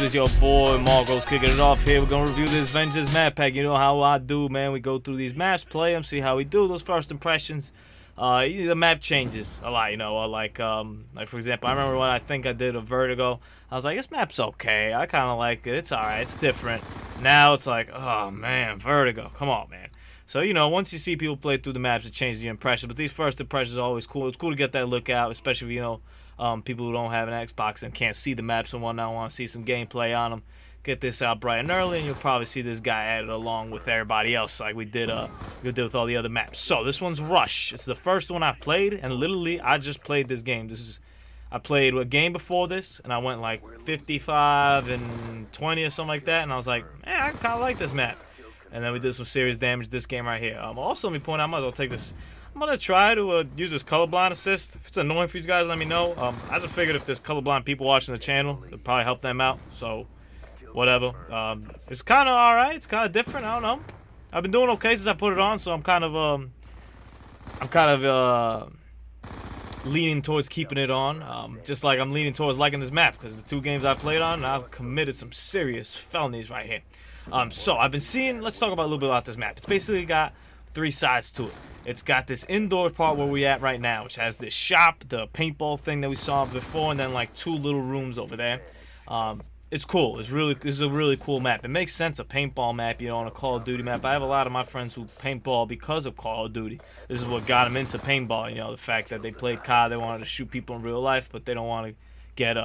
It is your boy Marcos kicking it off here. We're gonna review this Vengeance map pack. You know how I do, man. We go through these maps, play them, see how we do. Those first impressions. The map changes a lot, you know. Like for example, I remember when I think I did a Vertigo. I was like, this map's okay. I kind of like it. It's alright. It's different. Now it's like, oh man, Vertigo. Come on, man. So, you know, once you see people play through the maps, it changes your impression. But these first impressions are always cool. It's cool to get that look out, especially if, you know, people who don't have an Xbox and can't see the maps and whatnot want to see some gameplay on them. Get this out bright and early, and you'll probably see this guy added along with everybody else, like we did with all the other maps. So this one's Rush. It's the first one I've played, and literally I just played this game. I played a game before this, and I went like 55 and 20 or something like that, and I was like, man, I kind of like this map. And then we did some serious damage this game right here. Also, let me point out, I might as well take this. I'm going to try to use this colorblind assist. If it's annoying for you guys, let me know. I just figured if there's colorblind people watching the channel, it'd probably help them out. So, whatever. It's kind of alright. It's kind of different. I don't know. I've been doing okay since I put it on, so I'm kind of leaning towards keeping it on. Just like I'm leaning towards liking this map, because the two games I played on, I've committed some serious felonies right here. So I've been seeing, let's talk about a little bit about this map. It's basically got three sides to it. It's got this indoor part where we're at right now, which has this shop, the paintball thing that we saw before, and then like two little rooms over there. It's cool. This is a really cool map. It makes sense, a paintball map, you know, on a Call of Duty map. I have a lot of my friends who paintball because of Call of Duty. This is what got them into paintball, you know, the fact that they played COD, they wanted to shoot people in real life, but they don't want to get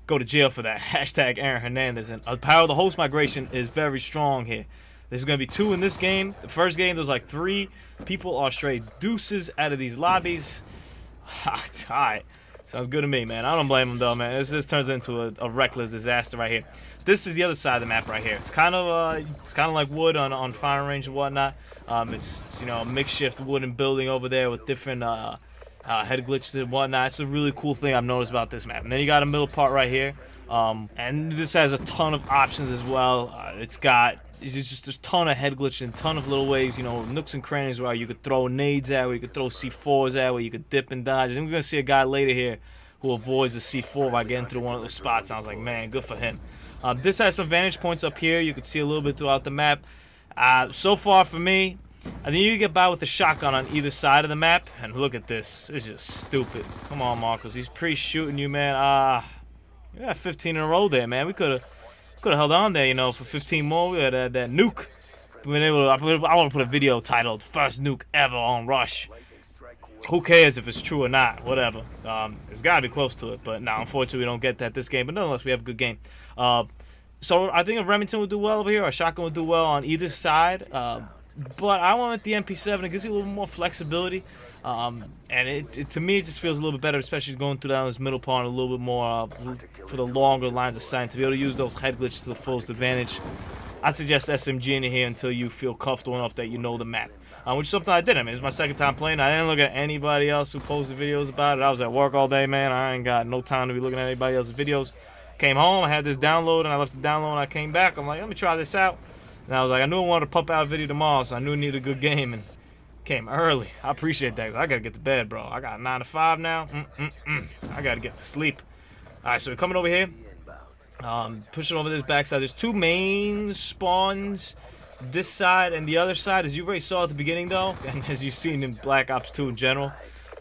go to jail for that. Hashtag Aaron Hernandez. And Power of the Host migration is very strong here. There's going to be two in this game. The first game, there's like three. People are straight deuces out of these lobbies. Alright. Sounds good to me, man. I don't blame them, though, man. This turns into a reckless disaster right here. This is the other side of the map right here. It's kind of like wood on firing range and whatnot. It's you know, a makeshift wooden building over there with different head glitches and whatnot. It's a really cool thing I've noticed about this map. And then you got a middle part right here. And this has a ton of options as well. It's just a ton of head glitch and a ton of little ways, you know, nooks and crannies where you could throw nades at, where you could throw C4s at, where you could dip and dodge. And we're going to see a guy later here who avoids the C4 by getting through one of those spots. And I was like, man, good for him. This has some vantage points up here. You can see a little bit throughout the map. So far for me, I think you can get by with the shotgun on either side of the map. And look at this. It's just stupid. Come on, Marcos. He's pre-shooting you, man. We got 15 in a row there, man. We could have held on there, you know, for 15 more. We had that nuke. I want to put a video titled "First Nuke Ever on Rush." Who cares if it's true or not? Whatever. It's got to be close to it. But no, unfortunately, we don't get that this game. But nonetheless, we have a good game. So I think if Remington would do well over here, or Shotgun would do well on either side. But I went with the MP7. It gives you a little more flexibility. And to me, it just feels a little bit better, especially going through down this middle part a little bit more for the longer lines of sight, to be able to use those head glitches to the fullest advantage. I suggest SMG in here until you feel comfortable enough that you know the map, which is something I did. I mean, it's my second time playing. I didn't look at anybody else who posted videos about it. I was at work all day, man. I ain't got no time to be looking at anybody else's videos. Came home, I had this download, and I left the download, and I came back. I'm like, let me try this out. And I was like, I knew I wanted to pump out a video tomorrow, so I knew I needed a good game, and came early. I appreciate that, 'cause I gotta get to bed, bro. I got 9 to 5 now. I gotta get to sleep. Alright, so we're coming over here. Pushing over this backside. There's two main spawns. This side and the other side, as you already saw at the beginning, though, and as you've seen in Black Ops 2 in general,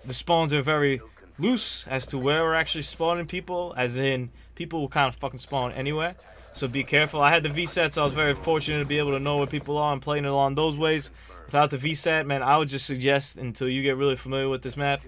the spawns are very loose as to where we're actually spawning people, as in people will kind of fucking spawn anywhere. So be careful. I had the VSAT, so I was very fortunate to be able to know where people are and playing it along those ways. Without the VSAT, man, I would just suggest, until you get really familiar with this map,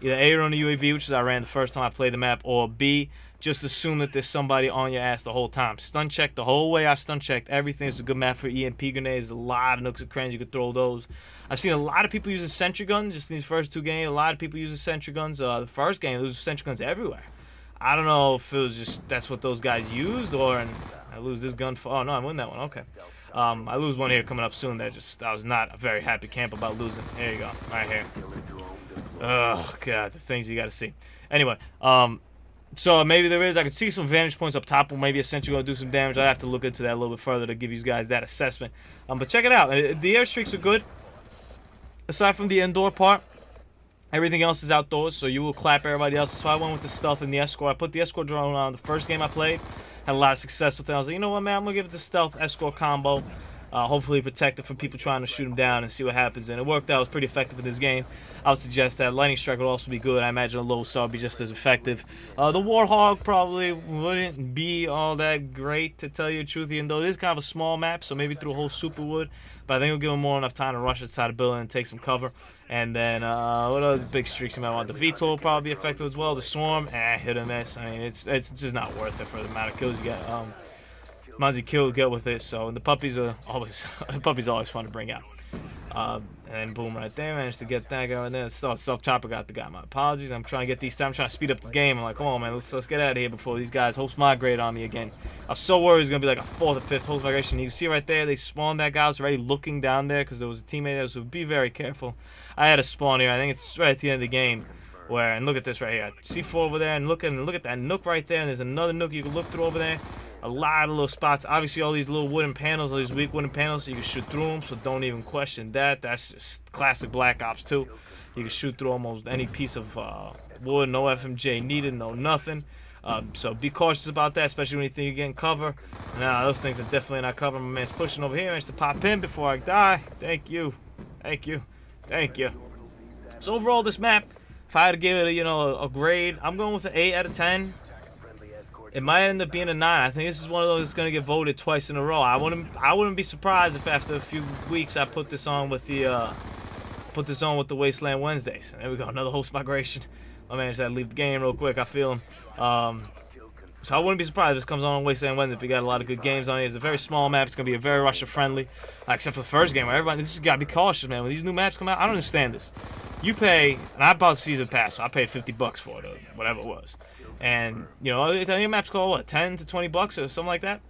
either A, run the UAV, which is I ran the first time I played the map, or B, just assume that there's somebody on your ass the whole time. Stun check the whole way. I stun checked everything. It's a good map for EMP grenades. A lot of nooks and crannies. You could throw those. I've seen a lot of people using sentry guns just in these first two games. A lot of people using sentry guns. The first game, there was sentry guns everywhere. I don't know if it was just that's what those guys used, or I lose this gun for. Oh no, I win that one. Okay. I lose one here coming up soon. I was not a very happy camp about losing. There you go, right here. Oh god, the things you got to see. Anyway, so maybe there is. I could see some vantage points up top, or maybe a sentry gonna do some damage. I have to look into that a little bit further to give you guys that assessment. But check it out. The airstreaks are good. Aside from the indoor part, everything else is outdoors, so you will clap everybody else. So I went with the stealth and the escort. I put the escort drone on the first game I played. Had a lot of success with it. I was like, you know what, man, I'm gonna give it the stealth escort combo. Hopefully protect it from people trying to shoot him down and see what happens. And it worked out. It was pretty effective in this game. I would suggest that Lightning Strike would also be good. I imagine a low star would be just as effective. The Warthog probably wouldn't be all that great, to tell you the truth, even though it is kind of a small map, so maybe through a whole super would. But I think it'll give him more enough time to rush inside the building and take some cover. And then what other big streaks you might want? The VTOL will probably be effective as well. The Swarm, hit or miss. I mean, it's just not worth it for the amount of kills you get. Monzy kill get with it, so the puppies are always always fun to bring out. And then boom, right there, managed to get that guy right there. Self-chopper got the guy. My apologies. I'm trying to get these time. I'm trying to speed up this game. I'm like, come on, man, let's get out of here before these guys host migrate on me again. I was so worried it was gonna be like a 4th or 5th host migration. You can see right there, they spawned that guy. I was already looking down there because there was a teammate there, so be very careful. I had a spawn here. I think it's right at the end of the game. Where, and look at this right here. C4 over there, and look at that nook right there. And there's another nook you can look through over there. A lot of little spots. Obviously, all these little wooden panels, all these weak wooden panels, so you can shoot through them. So don't even question that. That's just classic Black Ops 2. You can shoot through almost any piece of wood. No FMJ needed. No nothing. So be cautious about that, especially when you think you're getting cover. Nah, those things are definitely not cover. My man's pushing over here. Managed to pop in before I die. Thank you. Thank you. Thank you. So overall, this map, if I had to give it a grade, I'm going with an 8 out of 10. It might end up being a 9. I think this is one of those that's gonna get voted twice in a row. I wouldn't be surprised if after a few weeks I put this on with the Wasteland Wednesdays. And there we go, another host migration. My man just had to leave the game real quick. I feel him. So I wouldn't be surprised if this comes on Wasteland Wednesday. If we got a lot of good games on it. It's a very small map. It's gonna be a very rusher friendly, except for the first game where everybody just gotta be cautious, man. When these new maps come out, I don't understand this. You pay, and I bought the season pass, so I paid $50 for it, or whatever it was. And I think the maps cost what, 10 to 20 bucks or something like that.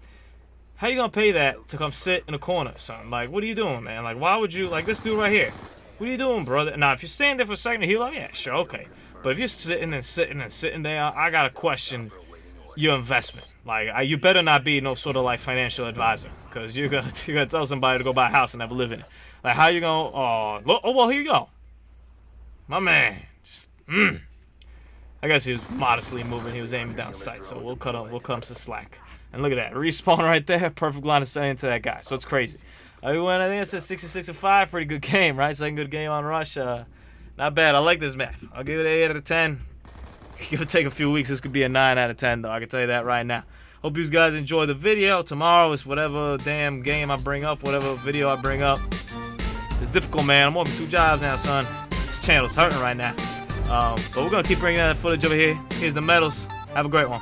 How you gonna pay that to come sit in a corner or something? Like, what are you doing, man? Like, why would you, like this dude right here? What are you doing, brother? Now, if you're standing there for a second to heal up, yeah, sure, okay. But if you're sitting and sitting and sitting there, I gotta question your investment. Like, you better not be no sort of like financial advisor, because you're gonna tell somebody to go buy a house and never live in it. Like, how you gonna? Oh well, here you go. My man, just I guess he was modestly moving. He was aiming down sight, so we'll cut him some slack. And look at that respawn right there, perfect line of sight into that guy. So it's crazy. Everyone, I think it says 66-5, pretty good game, right? Second good game on Rush. Not bad. I like this map. I'll give it an 8 out of 10. Give or take a few weeks, this could be a 9 out of 10, though. I can tell you that right now. Hope you guys enjoy the video. Tomorrow is whatever damn game I bring up, whatever video I bring up. It's difficult, man. I'm working 2 jobs now, son. This channel's hurting right now. But we're going to keep bringing that footage over here. Here's the medals. Have a great one.